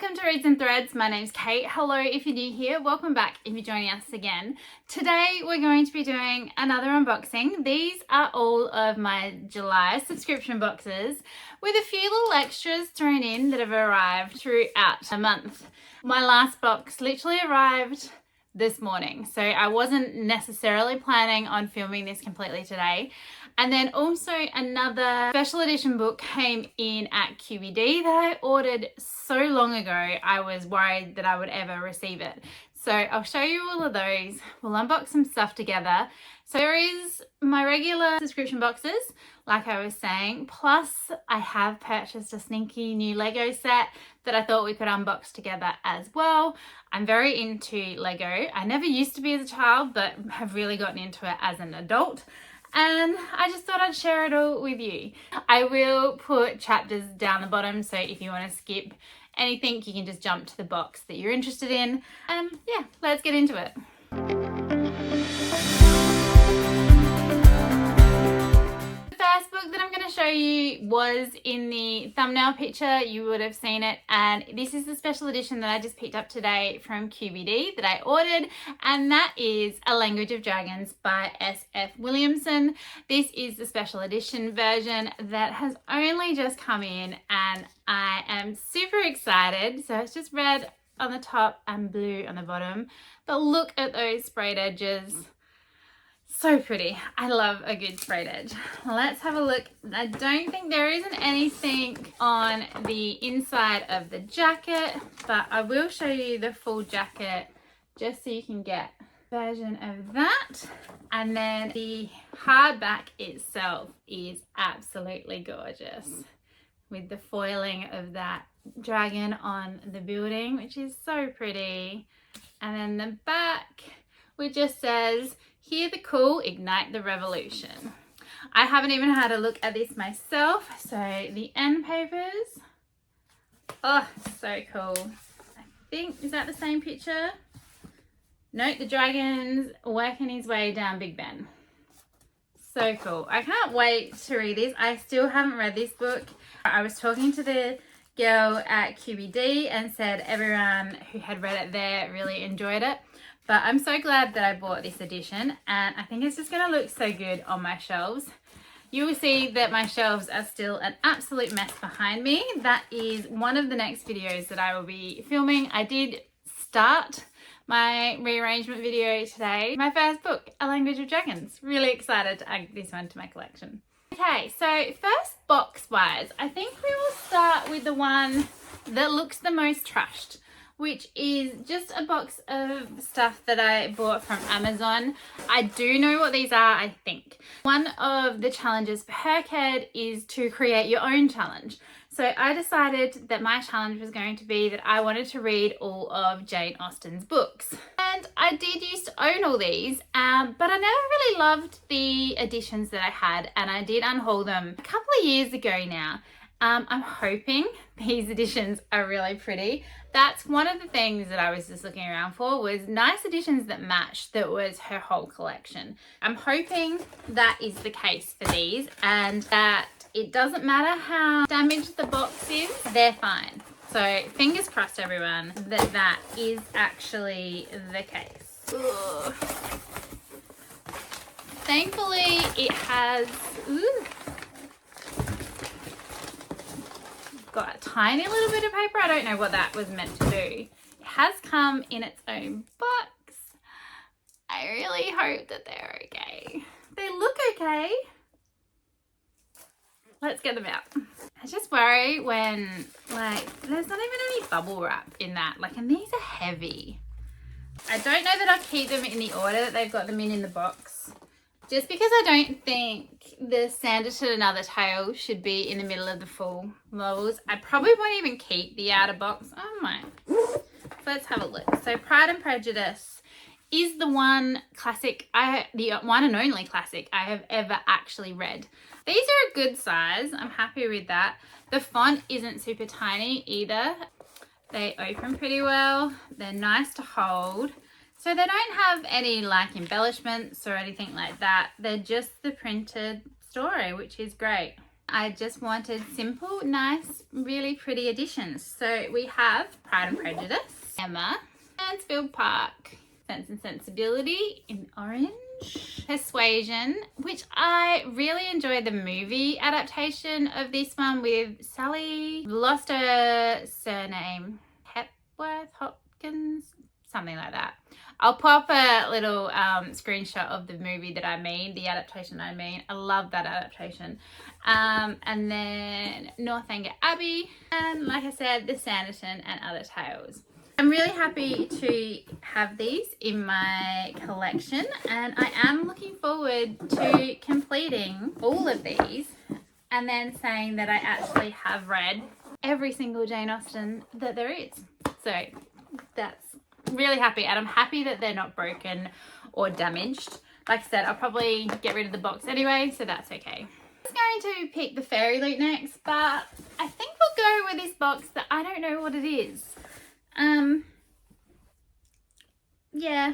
welcome to Reads and Threads. My name's Kate. Hello if you're new here. Welcome back if you're joining us again. Today we're going to be doing another unboxing. These are all of my July subscription boxes with a few little extras thrown in that have arrived throughout the month. My last box literally arrived this morning, so I wasn't necessarily planning on filming this completely today. And then also another special edition book came in at QBD that I ordered so long ago I was worried that I would ever receive it. So I'll show you all of those. We'll unbox some stuff together. So there is my regular subscription boxes, like I was saying, plus I have purchased a sneaky new Lego set that I thought we could unbox together as well. I'm very into Lego. I never used to be as a child, but have really gotten into it as an adult. And I just thought I'd share it all with you. I will put chapters down the bottom, so if you want to skip anything, you can just jump to the box that you're interested in. Yeah, let's get into it. The first book that I'm going to show you was in the thumbnail picture. You would have seen it, and this is the special edition that I just picked up today from QBD that I ordered, and that is A Language of Dragons by S.F. Williamson. This is the special edition version that has only just come in, and I am super excited. So it's just red on the top and blue on the bottom, but look at those sprayed edges. So pretty. I love a good sprayed edge. Let's have a look. I don't think there isn't anything on the inside of the jacket, but I will show you the full jacket just so you can get a version of that. And then the hardback itself is absolutely gorgeous with the foiling of that dragon on the building, which is so pretty. And then the back, which just says, "Hear the call, ignite the revolution." I haven't even had a look at this myself. So the end papers, oh, so cool. I think, is that the same picture? Note the dragon's working his way down Big Ben. So cool. I can't wait to read this. I still haven't read this book. I was talking to the girl at QBD and said everyone who had read it there really enjoyed it. But I'm so glad that I bought this edition, and I think it's just going to look so good on my shelves. You will see that my shelves are still an absolute mess behind me. That is one of the next videos that I will be filming. I did start my rearrangement video today. My first book, A Language of Dragons. Really excited to add this one to my collection. Okay, so first box-wise, I think we will start with the one that looks the most trashed, which is just a box of stuff that I bought from Amazon. I do know what these are, I think. One of the challenges for Herkhead is to create your own challenge. So I decided that my challenge was going to be that I wanted to read all of Jane Austen's books. And I did used to own all these, but I never really loved the editions that I had, and I did unhaul them a couple of years ago now. I'm hoping these editions are really pretty. That's one of the things that I was just looking around for, was nice editions that matched, that was her whole collection. I'm hoping that is the case for these, and that it doesn't matter how damaged the box is, they're fine. So fingers crossed, everyone, that that is actually the case. Ugh. Thankfully, it has got a tiny little bit of paper. I don't know what that was meant to do. It has come in its own box. I really hope that they're okay. They look okay. Let's get them out. I just worry when, like, there's not even any bubble wrap in that. Like, and these are heavy. I don't know that I'll keep them in the order that they've got them in the box. Just because I don't think the Sanderson and Other Tales should be in the middle of the full novels. I probably won't even keep the outer box. Oh my. So let's have a look. So Pride and Prejudice is the one classic, the one and only classic I have ever actually read. These are a good size. I'm happy with that. The font isn't super tiny either. They open pretty well. They're nice to hold. So they don't have any like embellishments or anything like that. They're just the printed story, which is great. I just wanted simple, nice, really pretty additions. So we have Pride and Prejudice, Emma, Mansfield Park, Sense and Sensibility in orange, Persuasion, which I really enjoyed the movie adaptation of this one with Sally, lost her surname, Hepworth, Hopkins, something like that. I'll pop a little screenshot of the movie that I mean, the adaptation I mean. I love that adaptation. And then Northanger Abbey, and like I said, The Sanditon and Other Tales. I'm really happy to have these in my collection, and I am looking forward to completing all of these and then saying that I actually have read every single Jane Austen that there is. So that's really happy, and I'm happy that they're not broken or damaged. Like I said, I'll probably get rid of the box anyway, so that's okay. I'm going to pick the Fairyloot next, but I think we'll go with this box that I don't know what it is. Yeah,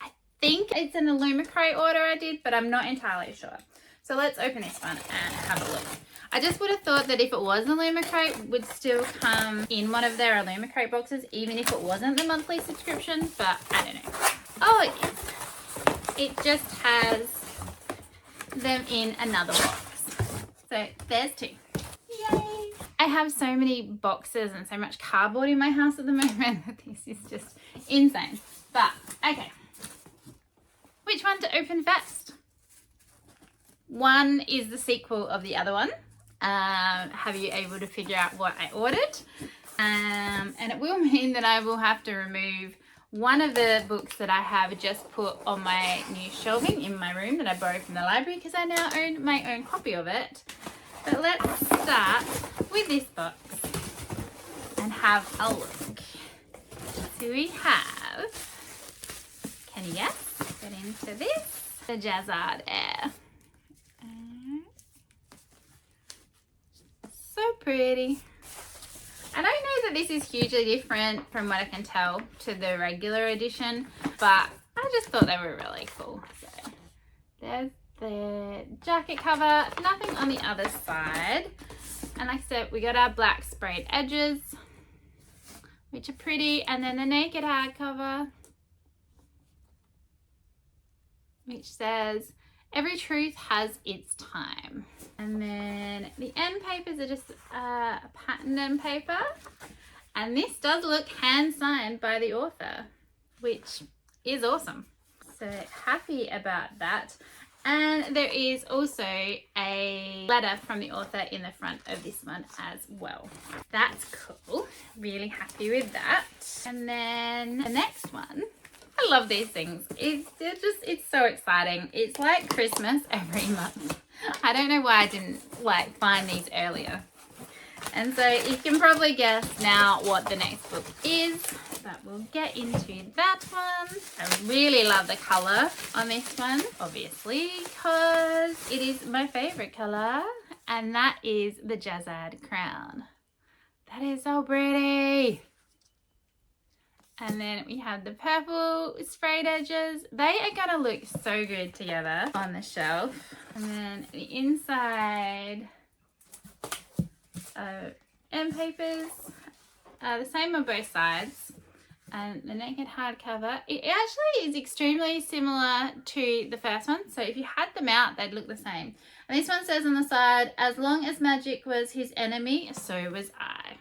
I think it's an Illumicrate order I did, but I'm not entirely sure. So let's open this one and have a look. I just would have thought that if it was Illumicrate, it would still come in one of their Illumicrate boxes, even if it wasn't the monthly subscription, but I don't know. Oh, it is. It just has them in another box. So there's two. Yay! I have so many boxes and so much cardboard in my house at the moment that this is just insane. But, okay. Which one to open first? One is the sequel of the other one. Have you able to figure out what I ordered? And it will mean that I will have to remove one of the books that I have just put on my new shelving in my room that I borrowed from the library because I now own my own copy of it. But let's start with this box and have a look. So we have, can you guess? Get into this. The Jazzard Air. So pretty. I don't know that this is hugely different from what I can tell to the regular edition, but I just thought they were really cool. So there's the jacket cover, nothing on the other side. And like I said, we got our black sprayed edges, which are pretty, and then the naked hardcover, which says, "Every truth has its time." And then the end papers are just patterned end paper. And this does look hand signed by the author, which is awesome. So happy about that. And there is also a letter from the author in the front of this one as well. That's cool. Really happy with that. And then the next one. I love these things. It's so exciting. It's like Christmas every month. I don't know why I didn't find these earlier. And so you can probably guess now what the next book is, but we'll get into that one. I really love the color on this one, obviously, because it is my favorite color, and that is the Jazzard Crown. That is so pretty. And then we have the purple sprayed edges. They are going to look so good together on the shelf. And then the inside end papers are the same on both sides. And the naked hardcover, it actually is extremely similar to the first one. So if you had them out, they'd look the same. And this one says on the side, "As long as magic was his enemy, so was I."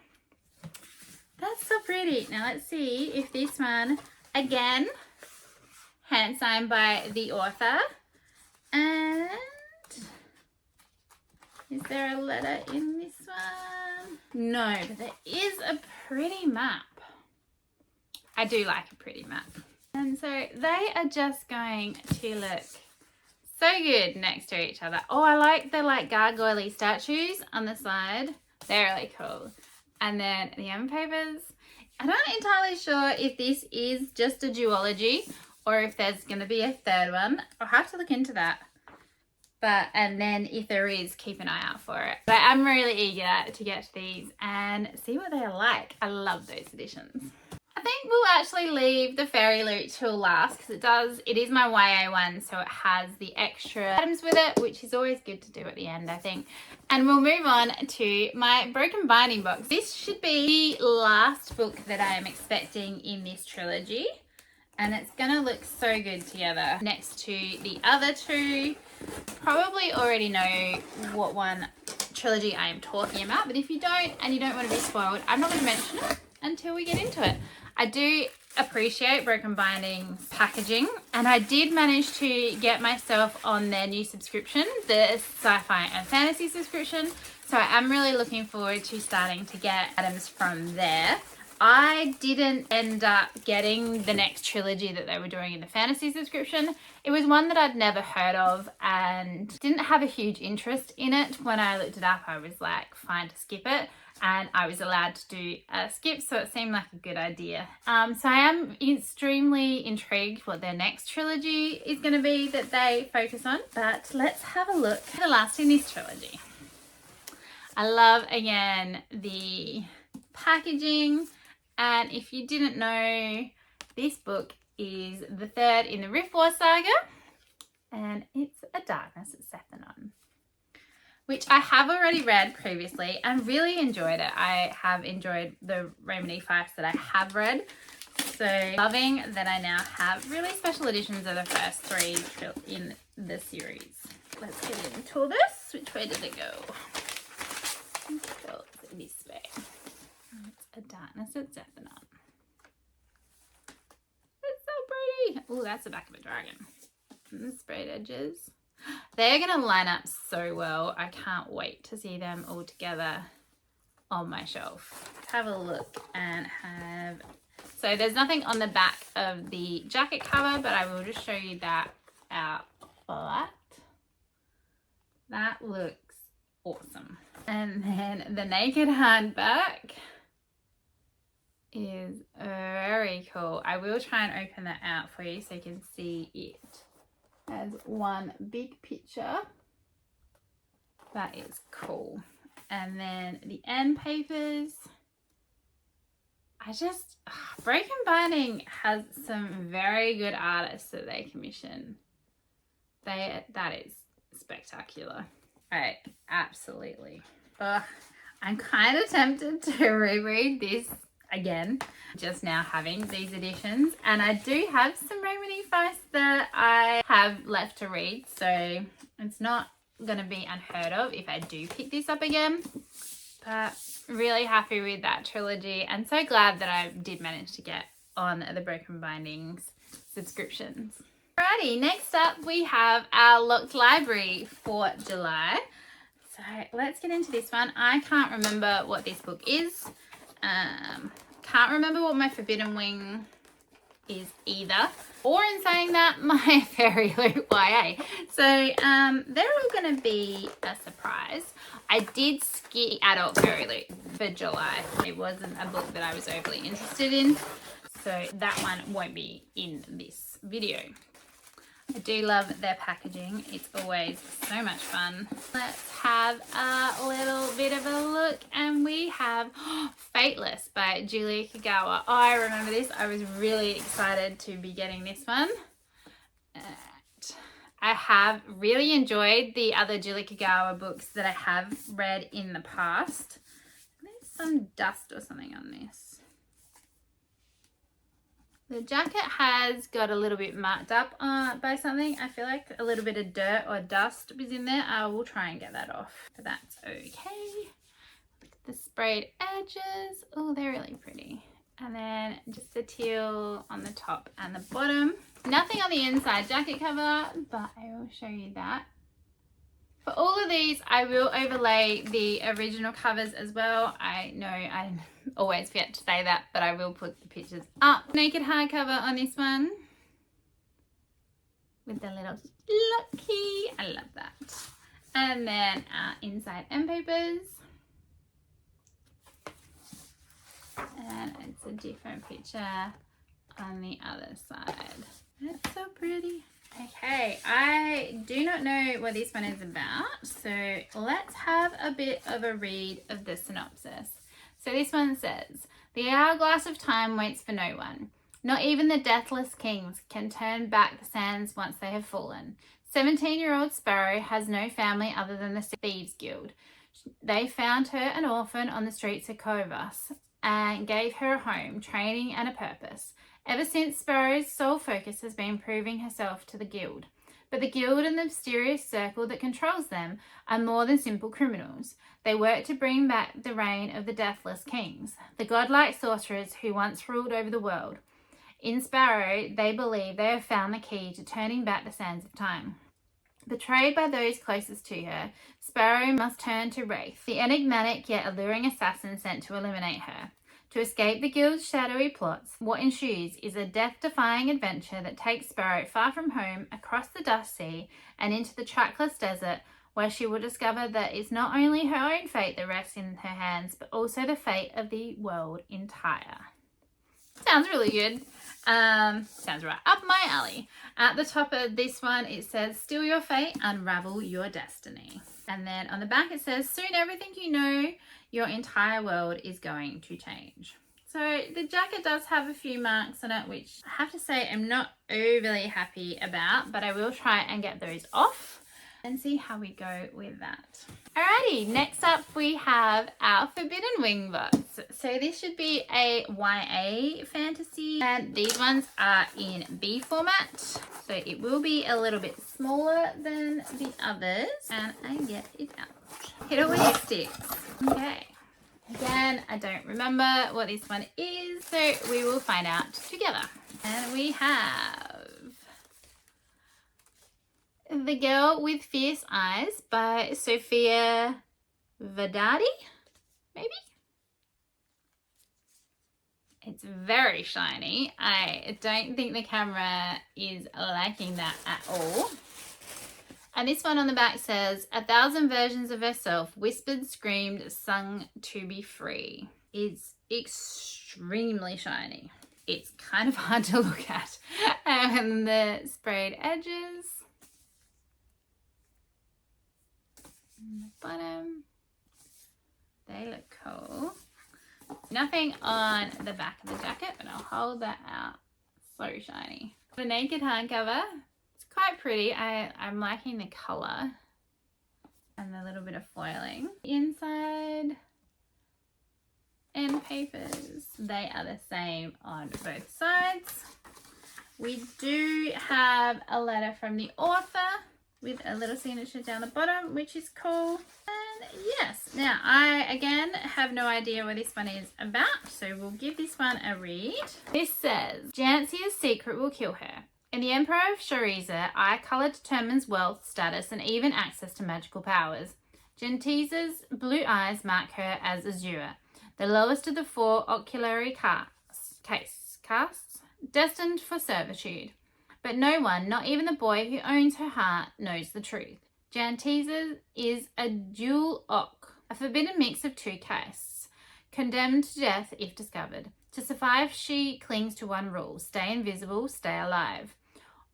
That's so pretty. Now let's see if this one, again, hand signed by the author. And is there a letter in this one? No, but there is a pretty map. I do like a pretty map. And so they are just going to look so good next to each other. Oh, I like the gargoyle statues on the side. They're really cool. And then the end papers. I'm not entirely sure if this is just a duology or if there's going to be a third one. I'll have to look into that. And then if there is, keep an eye out for it. But I'm really eager to get to these and see what they're like. I love those editions. I think we'll actually leave the Fairyloot till last because it is my YA one, so it has the extra items with it, which is always good to do at the end, I think. And we'll move on to my broken binding box. This should be the last book that I am expecting in this trilogy, and it's gonna look so good together next to the other two. Probably already know what one trilogy I am talking about, but if you don't and you don't want to be spoiled, I'm not going to mention it until we get into it. I do appreciate Broken Binding's packaging, and I did manage to get myself on their new subscription, the sci-fi and fantasy subscription, so I am really looking forward to starting to get items from there. I didn't end up getting the next trilogy that they were doing in the fantasy subscription. It was one that I'd never heard of and didn't have a huge interest in it. When I looked it up, I was like, fine to skip it. And I was allowed to do a skip, so it seemed like a good idea. So I am extremely intrigued what their next trilogy is going to be that they focus on. But let's have a look at the last in this trilogy. I love, again, the packaging. And if you didn't know, this book is the third in the Rift War saga, and it's A Darkness at Sethanon, which I have already read previously and really enjoyed it. I have enjoyed the Raymond E. Fifes that I have read, so loving that I now have really special editions of the first three in the series. Let's get into this. Which way did it go? Oh, it's this way. A Darkness at Sethanon. It's so pretty. Oh, that's the back of a dragon. And the sprayed edges. They're going to line up so well. I can't wait to see them all together on my shelf. Let's have a look and have... So there's nothing on the back of the jacket cover, but I will just show you that out flat. That looks awesome. And then the naked hardback is very cool. I will try and open that out for you so you can see it as one big picture. That is cool. And then the end papers. Broken Binding has some very good artists that they commission. That is spectacular. Absolutely. I'm kind of tempted to reread this again, just now having these editions, and I do have some Raymond E. Fifes that I have left to read, so it's not going to be unheard of if I do pick this up again. But really happy with that trilogy, and so glad that I did manage to get on the Broken Bindings subscriptions. Alrighty, next up we have our locked library for July. So let's get into this one. I can't remember what this book is. Can't remember what my Forbidden Wing is either. Or in saying that, my Fairyloot YA. So they're all going to be a surprise. I did skip Adult Fairyloot for July. It wasn't a book that I was overly interested in, so that one won't be in this video. I do love their packaging. It's always so much fun. Let's have a little bit of a look, and we have Fateless by Julia Kagawa. Oh, I remember this. I was really excited to be getting this one. I have really enjoyed the other Julia Kagawa books that I have read in the past. There's some dust or something on this. The jacket has got a little bit marked up by something. I feel like a little bit of dirt or dust was in there. I will try and get that off, but that's okay. Look at the sprayed edges. Oh, they're really pretty. And then just the teal on the top and the bottom. Nothing on the inside jacket cover, but I will show you that. For all of these, I will overlay the original covers as well. I know I always forget to say that, but I will put the pictures up. Naked hardcover on this one with the little lucky. I love that. And then inside end papers. And it's a different picture on the other side. That's so pretty. Okay, I do not know what this one is about, so let's have a bit of a read of the synopsis. So this one says, The hourglass of time waits for no one. Not even the deathless kings can turn back the sands once they have fallen. 17-year-old Sparrow has no family other than the Thieves Guild. They found her an orphan on the streets of Kovas and gave her a home, training and a purpose. Ever since, Sparrow's sole focus has been proving herself to the guild. But the guild and the mysterious circle that controls them are more than simple criminals. They work to bring back the reign of the deathless kings, the godlike sorcerers who once ruled over the world. In Sparrow, they believe they have found the key to turning back the sands of time. Betrayed by those closest to her, Sparrow must turn to Wraith, the enigmatic yet alluring assassin sent to eliminate her. To escape the guild's shadowy plots, what ensues is a death-defying adventure that takes Sparrow far from home, across the dust sea, and into the trackless desert, where she will discover that it's not only her own fate that rests in her hands, but also the fate of the world entire. Sounds really good. Sounds right up my alley. At the top of this one, it says, "Steal your fate, unravel your destiny." And then on the back, it says, "Soon everything you know, your entire world is going to change." So the jacket does have a few marks on it, which I have to say I'm not overly happy about, but I will try and get those off and see how we go with that. Alrighty, next up we have our Forbidden Wing box. So this should be a YA fantasy, and these ones are in B format, so it will be a little bit smaller than the others. And I get it out. Hit it with your sticks. Okay. Again, I don't remember what this one is, so we will find out together. And we have The Girl with Fierce Eyes by Sophia Vedadi, maybe? It's very shiny. I don't think the camera is liking that at all. And this one on the back says, 1,000 versions of herself, whispered, screamed, sung to be free. It's extremely shiny. It's kind of hard to look at. And the sprayed edges. And the bottom. They look cool. Nothing on the back of the jacket, but I'll hold that out. So shiny. The naked hardcover. It's quite pretty. I'm liking the colour and the little bit of foiling. Inside end papers, they are the same on both sides. We do have a letter from the author with a little signature down the bottom, which is cool. And yes, now I again have no idea what this one is about, so we'll give this one a read. This says, Jancia's secret will kill her. In the Emperor of Shariza, eye colour determines wealth, status, and even access to magical powers. Gentiza's blue eyes mark her as Azura, the lowest of the 4 oculary castes, destined for servitude. But no one, not even the boy who owns her heart, knows the truth. Jantiza is a dual ok, a forbidden mix of 2 castes, condemned to death if discovered. To survive, she clings to one rule: stay invisible, stay alive.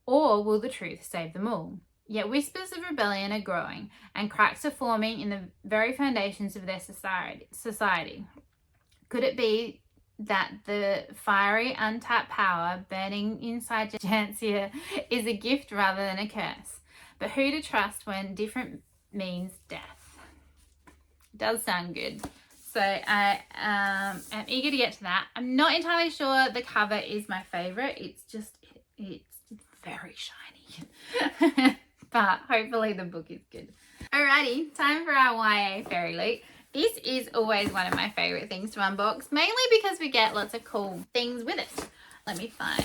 Or will the truth save them all? Yet whispers of rebellion are growing, and cracks are forming in the very foundations of their society. Could it be that the fiery, untapped power burning inside Jancia is a gift rather than a curse? But who to trust when different means death? Does sound good. So I am eager to get to that. I'm not entirely sure the cover is my favourite. It's very shiny. But hopefully the book is good. Alrighty, time for our YA Fairyloot. This is always one of my favourite things to unbox, mainly because we get lots of cool things with it. Let me find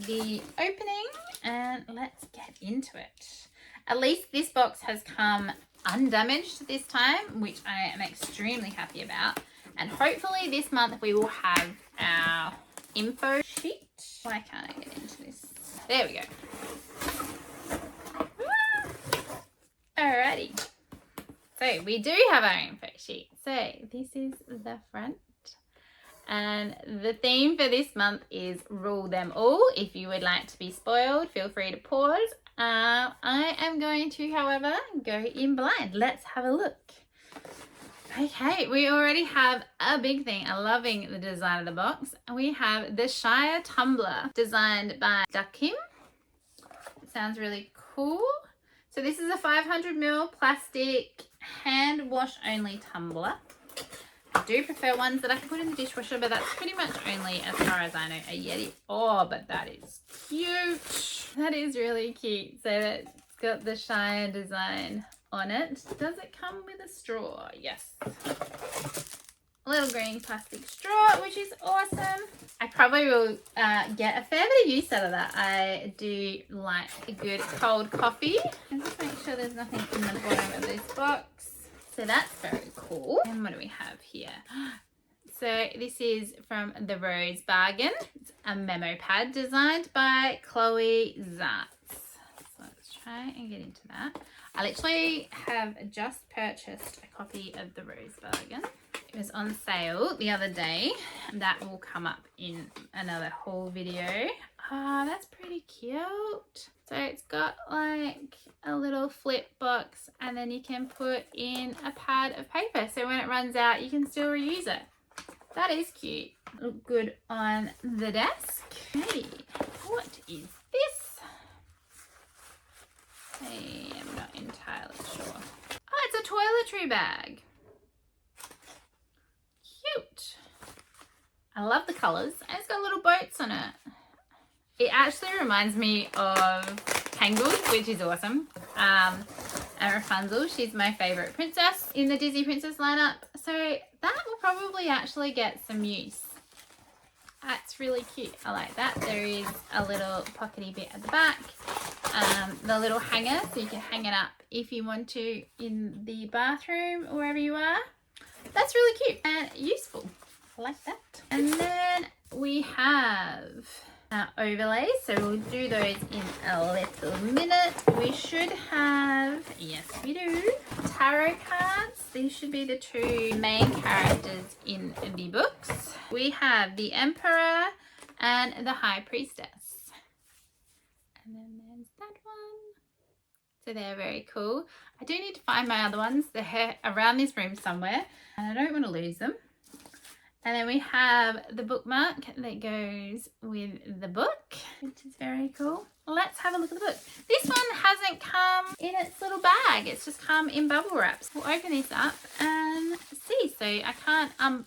the opening and let's get into it. At least this box has come undamaged this time, which I am extremely happy about. And hopefully this month we will have our info sheet. Why can't I get into this? There we go. Alrighty. So we do have our info sheet. So this is the front. And the theme for this month is rule them all. If you would like to be spoiled, feel free to pause. I am going to, however, go in blind. Let's have a look. Okay, we already have a big thing. I'm loving the design of the box. We have the Shire tumbler designed by Duckim. It sounds really cool. So this is a 500ml plastic hand wash only tumbler. I do prefer ones that I can put in the dishwasher, but that's pretty much only, as far as I know, a Yeti. Oh, but that is cute. That is really cute. So it's got the Shire design on it. Does it come with a straw? Yes. A little green plastic straw, which is awesome. I probably will get a fair bit of use out of that. I do like a good cold coffee. And just make sure there's nothing in the bottom of this box. So that's very cool. And what do we have here? So this is from the Rose Bargain. It's a memo pad designed by Chloe Zartz. So let's try and get into that. I literally have just purchased a copy of the Rose Bargain. It was on sale the other day. That will come up in another haul video. Ah, that's pretty cute. So it's got like a little flip box and then you can put in a pad of paper. So when it runs out, you can still reuse it. That is cute. Look good on the desk. Hey, what is this? I am not entirely sure. Oh, it's a toiletry bag. Cute. I love the colours. And it's got little boats on it. It actually reminds me of Tangled, which is awesome. And Rapunzel, she's my favourite princess in the Disney Princess lineup. So that will probably actually get some use. That's really cute. I like that. There is a little pockety bit at the back. The little hanger, so you can hang it up if you want to in the bathroom or wherever you are. That's really cute and useful. I like that. And then we have our overlays. So we'll do those in a little minute. We should have, yes we do, tarot cards. These should be the two main characters in the books. We have the Emperor and the High Priestess. And then there's that one. So they're very cool. I do need to find my other ones. They're around this room somewhere and I don't want to lose them. And then we have the bookmark that goes with the book, which is very cool. Let's have a look at the book. This one hasn't come in its little bag. It's just come in bubble wraps. We'll open this up and see. So I can't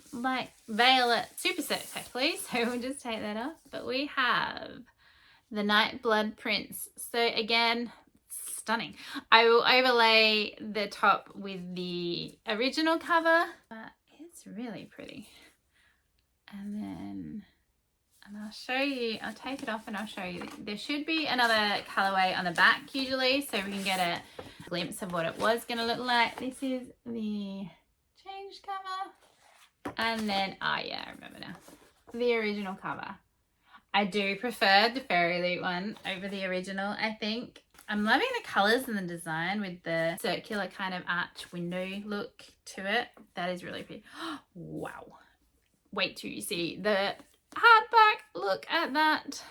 veil it super successfully. So we'll just take that off. But we have the Nightblood Prince. So again, stunning. I will overlay the top with the original cover, but it's really pretty. And I'll show you, I'll take it off and I'll show you. There should be another colorway on the back usually, so we can get a glimpse of what it was going to look like. This is the change cover. And then, oh yeah, I remember now. The original cover. I do prefer the Fairyloot one over the original, I think. I'm loving the colours and the design with the circular kind of arch window look to it. That is really pretty. Wow. Wait till you see the hardback. Look at that.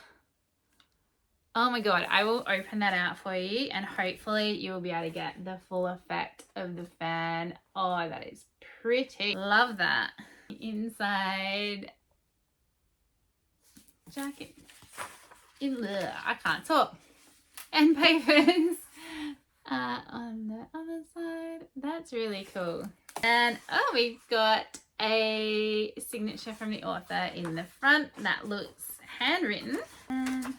Oh my god, I will open that out for you and hopefully you will be able to get the full effect of the fan. Oh, that is pretty. Love that. Inside jacket. I can't talk. And papers on the other side. That's really cool. And oh, we've got a signature from the author in the front that looks handwritten. And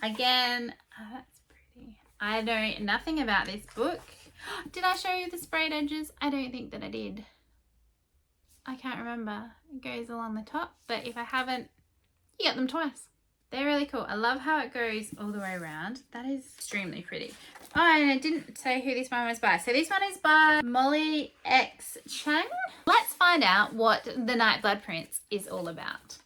again, that's pretty. I know nothing about this book. Did I show you the sprayed edges? I don't think that I did. I can't remember. It goes along the top, but if I haven't, you get them twice. They're really cool. I love how it goes all the way around. That is extremely pretty. Oh, and I didn't say who this one was by. So this one is by Molly X Chang. Let's find out what the Nightblood Prince is all about.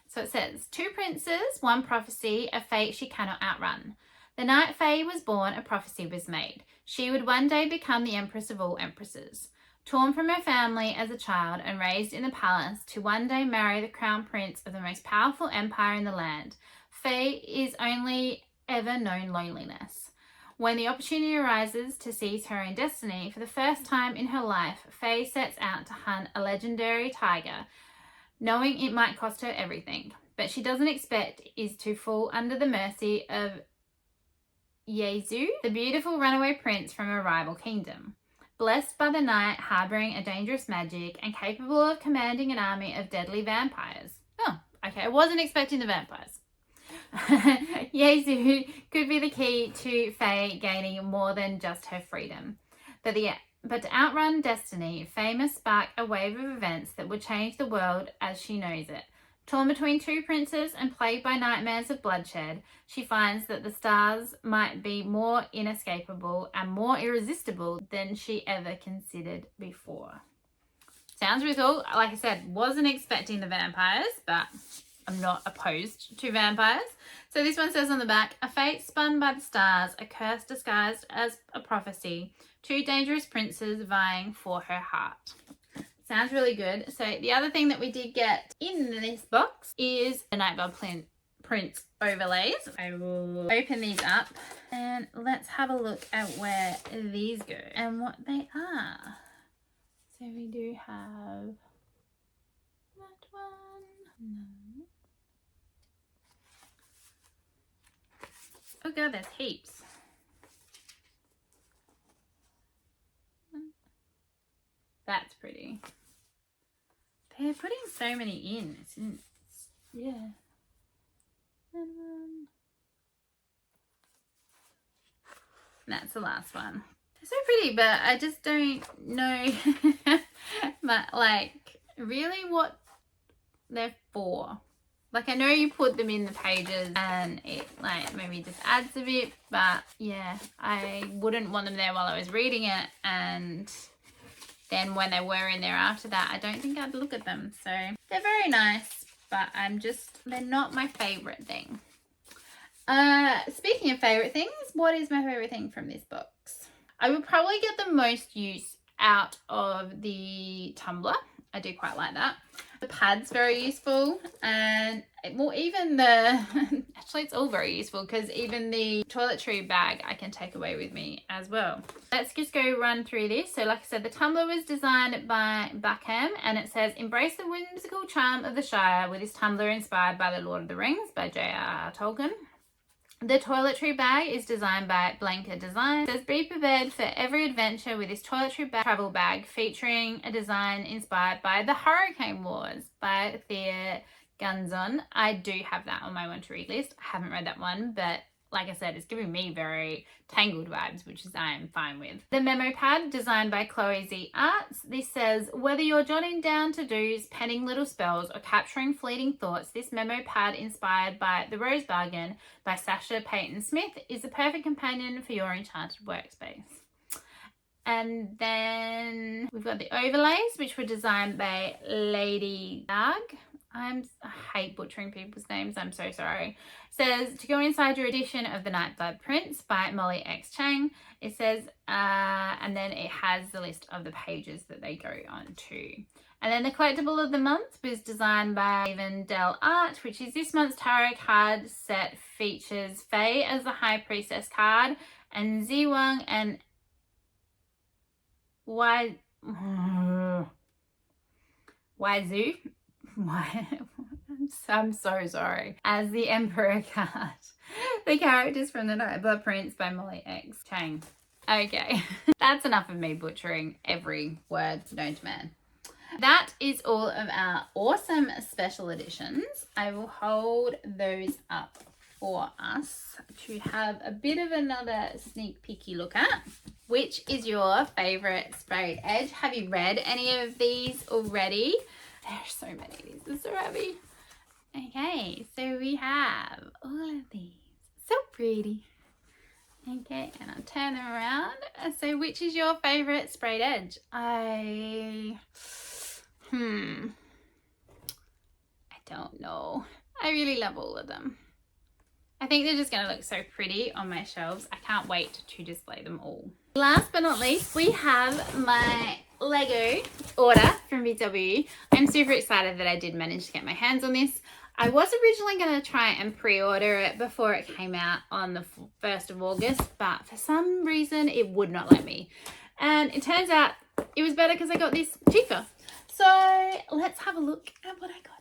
So it says, 2 princes, 1 prophecy, a fate she cannot outrun. The night Fae was born, a prophecy was made. She would one day become the empress of all empresses. Torn from her family as a child and raised in a palace to one day marry the crown prince of the most powerful empire in the land, Fae is only ever known loneliness. When the opportunity arises to seize her own destiny, for the first time in her life, Faye sets out to hunt a legendary tiger, knowing it might cost her everything. But she doesn't expect is to fall under the mercy of Yezu, the beautiful runaway prince from a rival kingdom. Blessed by the night, harbouring a dangerous magic and capable of commanding an army of deadly vampires. Oh, okay, I wasn't expecting the vampires. Yezu could be the key to Faye gaining more than just her freedom. But to outrun destiny, Faye must spark a wave of events that would change the world as she knows it. Torn between two princes and plagued by nightmares of bloodshed, she finds that the stars might be more inescapable and more irresistible than she ever considered before. Sounds really cool. Like I said, wasn't expecting the vampires, but I'm not opposed to vampires. So this one says on the back, a fate spun by the stars, a curse disguised as a prophecy, two dangerous princes vying for her heart. Sounds really good. So the other thing that we did get in this box is the Nightblood Prince overlays. I will open these up and let's have a look at where these go and what they are. So we do have that one. No. Oh god, there's heaps. That's pretty. They're putting so many in. Yeah. That's the last one. They're so pretty, but I just don't know but like really what they're for. Like I know you put them in the pages and it like maybe just adds a bit, but yeah, I wouldn't want them there while I was reading it, and then when they were in there after that, I don't think I'd look at them. So they're very nice, but they're not my favorite thing. Speaking of favorite things, what is my favorite thing from this box? I would probably get the most use out of the tumbler. I do quite like that. The pad's very useful, and well, even the actually it's all very useful because even the toiletry bag I can take away with me as well. Let's just go run through this. So like I said, the tumbler was designed by Buckham, and it says embrace the whimsical charm of the Shire with this tumbler inspired by the Lord of the Rings by J.R.R. Tolkien. The toiletry bag is designed by Blanca Design. It says be prepared for every adventure with this toiletry bag, travel bag featuring a design inspired by the Hurricane Wars by Thea Gunzon. I do have that on my want to read list. I haven't read that one, but like I said, it's giving me very Tangled vibes, which is I'm fine with. The memo pad designed by Chloe Z Arts. This says, whether you're jotting down to-dos, penning little spells, or capturing fleeting thoughts, this memo pad inspired by The Rose Bargain by Sasha Payton Smith is the perfect companion for your enchanted workspace. And then we've got the overlays, which were designed by Lady Dag. I hate butchering people's names. I'm so sorry. It says, to go inside your edition of The Nightblood Prince by Molly X Chang. It says, and then it has the list of the pages that they go on to. And then the collectible of the month was designed by Raven Del Art, which is this month's tarot card set features Faye as the High Priestess card and Ziwang and Waizu. I'm so sorry. As the Emperor card. The characters from The Nightblood Prince by Molly X Chang. Okay, that's enough of me butchering every word known to man. That is all of our awesome special editions. I will hold those up for us to have a bit of another sneak peeky look at. Which is your favorite sprayed edge? Have you read any of these already? There's so many. This is so heavy. Okay, so we have all of these. So pretty. Okay, and I'll turn them around. So which is your favorite sprayed edge? I don't know. I really love all of them. I think they're just going to look so pretty on my shelves. I can't wait to display them all. Last but not least, we have my Lego order from VW. I'm super excited that I did manage to get my hands on this. I was originally going to try and pre-order it before it came out on the 1st of August, but for some reason it would not let me. And it turns out it was better because I got this cheaper. So let's have a look at what I got.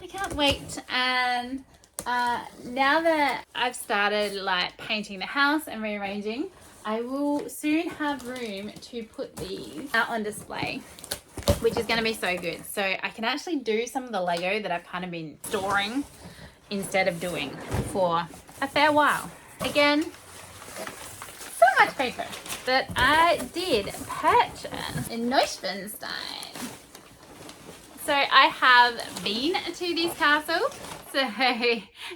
I can't wait. And now that I've started like painting the house and rearranging, I will soon have room to put these out on display, which is going to be so good. So I can actually do some of the Lego that I've kind of been storing instead of doing for a fair while. Again, so much paper. But I did purchase in Neuschwanstein. So I have been to this castle. So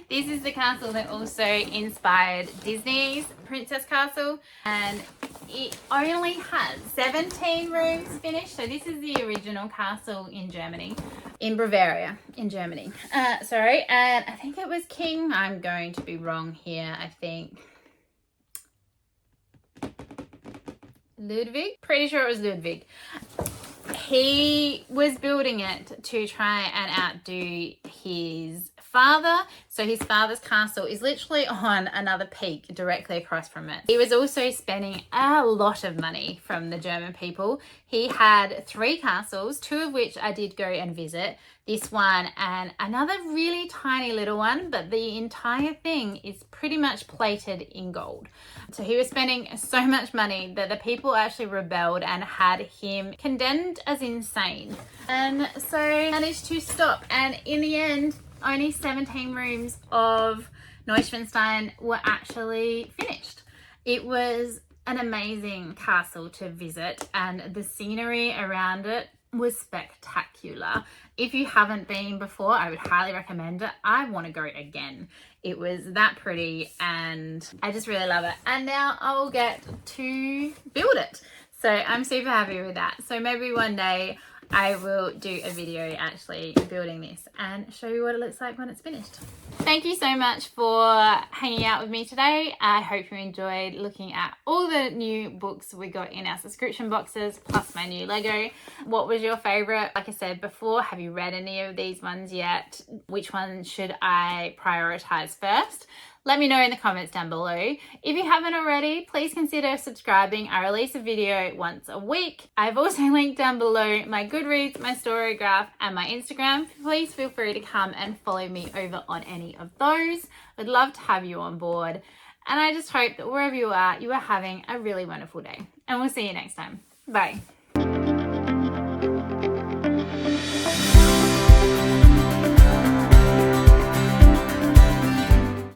this is the castle that also inspired Disney's Princess Castle, and it only has 17 rooms finished. So this is the original castle in Germany, in Bavaria, in Germany. Sorry, and I think it was King, I'm going to be wrong here, I think Ludwig? Pretty sure it was Ludwig. He was building it to try and outdo his father. So his father's castle is literally on another peak directly across from it. He was also spending a lot of money from the German people. He had 3 castles, 2 of which I did go and visit. This one and another really tiny little one, but the entire thing is pretty much plated in gold. So he was spending so much money that the people actually rebelled and had him condemned as insane. And so managed to stop. And in the end, only 17 rooms of Neuschwanstein were actually finished. It was an amazing castle to visit, and the scenery around it was spectacular. If you haven't been before, I would highly recommend it. I want to go again. It was that pretty and I just really love it. And now I will get to build it. So I'm super happy with that. So maybe one day I will do a video actually building this and show you what it looks like when it's finished. Thank you so much for hanging out with me today. I hope you enjoyed looking at all the new books we got in our subscription boxes, plus my new Lego. What was your favorite? Like I said before, have you read any of these ones yet? Which one should I prioritize first? Let me know in the comments down below. If you haven't already, please consider subscribing. I release a video once a week. I've also linked down below my Goodreads, my Storygraph, and my Instagram. Please feel free to come and follow me over on any of those. I'd love to have you on board. And I just hope that wherever you are having a really wonderful day. And we'll see you next time. Bye.